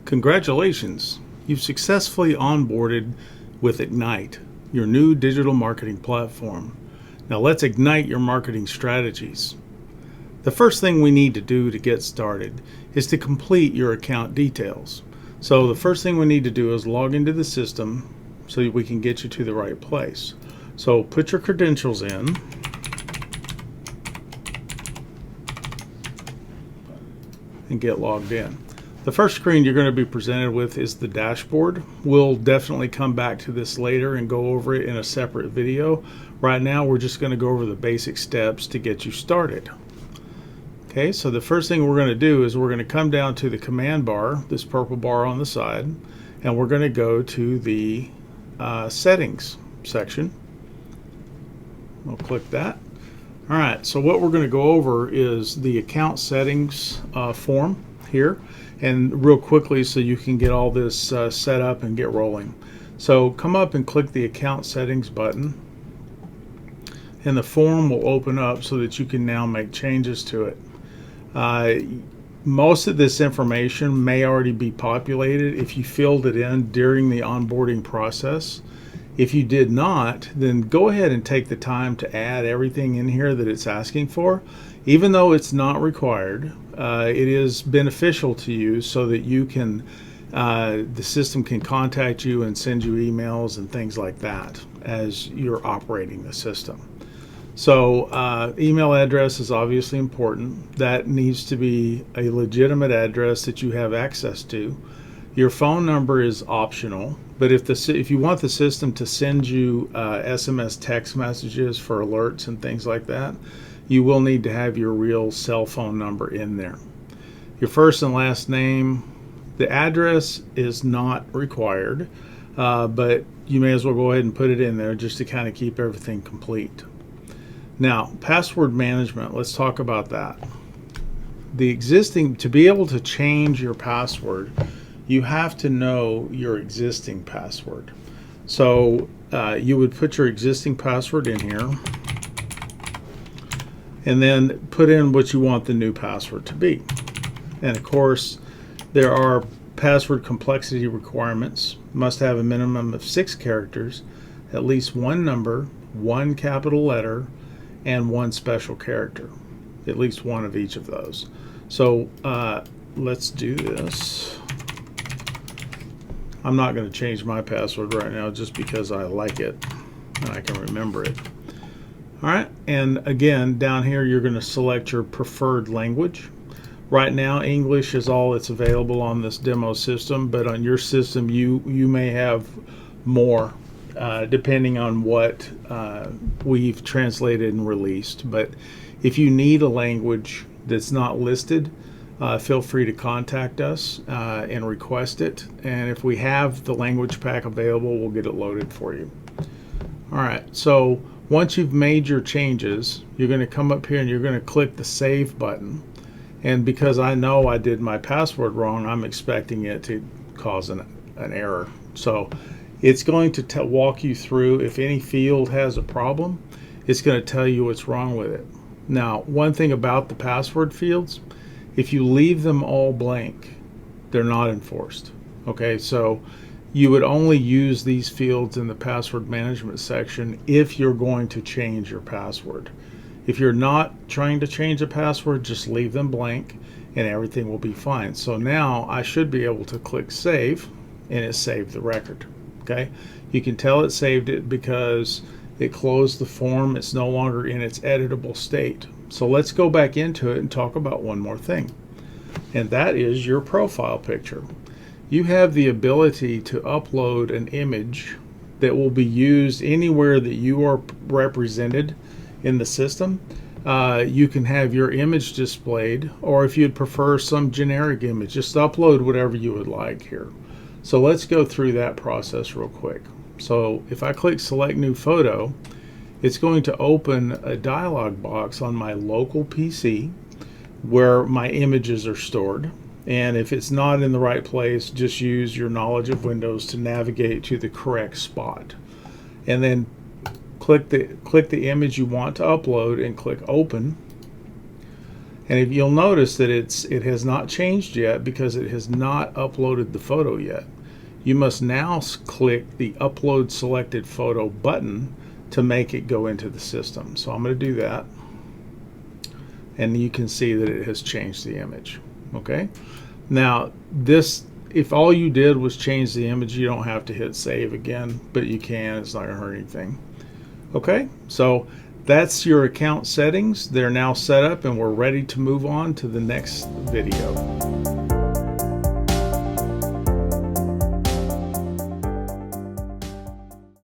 Congratulations! You've successfully onboarded with Ignite, your new digital marketing platform. Now let's ignite your marketing strategies. The first thing we need to do to get started is to complete your account details. So the first thing we need to do is log into the system so we can get you to the right place. So put your credentials in. And get logged in. The first screen you're going to be presented with is the dashboard. We'll definitely come back to this later and go over it in a separate video. Right now we're just going to go over the basic steps to get you started. Okay, so the first thing we're going to do is we're going to come down to the command bar, this purple bar on the side, and we're going to go to the settings section. We'll click that. All right, so what we're going to go over is the account settings form here, and real quickly so you can get all this set up and get rolling. So come up and click the account settings button, and the form will open up so that you can now make changes to it. Most of this information may already be populated if you filled it in during the onboarding process. If you did not, then go ahead and take the time to add everything in here that it's asking for. Even though it's not required, it is beneficial to you so that you can, the system can contact you and send you emails and things like that as you're operating the system. So email address is obviously important. That needs to be a legitimate address that you have access to. Your phone number is optional, but if you want the system to send you SMS text messages for alerts and things like that, you will need to have your real cell phone number in there. Your first and last name, the address is not required, but you may as well go ahead and put it in there just to kind of keep everything complete. Now, password management, let's talk about that. To be able to change your password, you have to know your existing password. So you would put your existing password in here and then put in what you want the new password to be. And of course, there are password complexity requirements. Must have a minimum of 6 characters, at least 1 number, 1 capital letter, and 1 special character, at least 1 of each of those. So let's do this. I'm not going to change my password right now just because I like it and I can remember it. All right, and again, down here you're going to select your preferred language. Right now, English is all that's available on this demo system, but on your system you may have more depending on what we've translated and released. But if you need a language that's not listed, feel free to contact us and request it, and if we have the language pack available, we'll get it loaded for you. All right, so once you've made your changes, you're going to come up here and you're going to click the save button, and because I know I did my password wrong, I'm expecting it to cause an error. So it's going to walk you through if any field has a problem. It's going to tell you what's wrong with it. Now, one thing about the password fields, if you leave them all blank, they're not enforced. Okay, so you would only use these fields in the password management section if you're going to change your password. If you're not trying to change a password, just leave them blank and everything will be fine. So now I should be able to click save and it saved the record. Okay, you can tell it saved it because it closed the form. It's no longer in its editable state. So let's go back into it and talk about one more thing, and that is your profile picture. You have the ability to upload an image that will be used anywhere that you are represented in the system. You can have your image displayed, or if you'd prefer some generic image, just upload whatever you would like here. So let's go through that process real quick. So if I click select new photo, it's going to open a dialog box on my local PC where my images are stored. And if it's not in the right place, just use your knowledge of Windows to navigate to the correct spot. And then click the image you want to upload and click open. And if you'll notice that it has not changed yet because it has not uploaded the photo yet. You must now click the Upload Selected Photo button to make it go into the system. So I'm going to do that. And you can see that it has changed the image. Okay. Now this, if all you did was change the image, you don't have to hit save again, but you can. It's not going to hurt anything. Okay. So that's your account settings. They're now set up and we're ready to move on to the next video.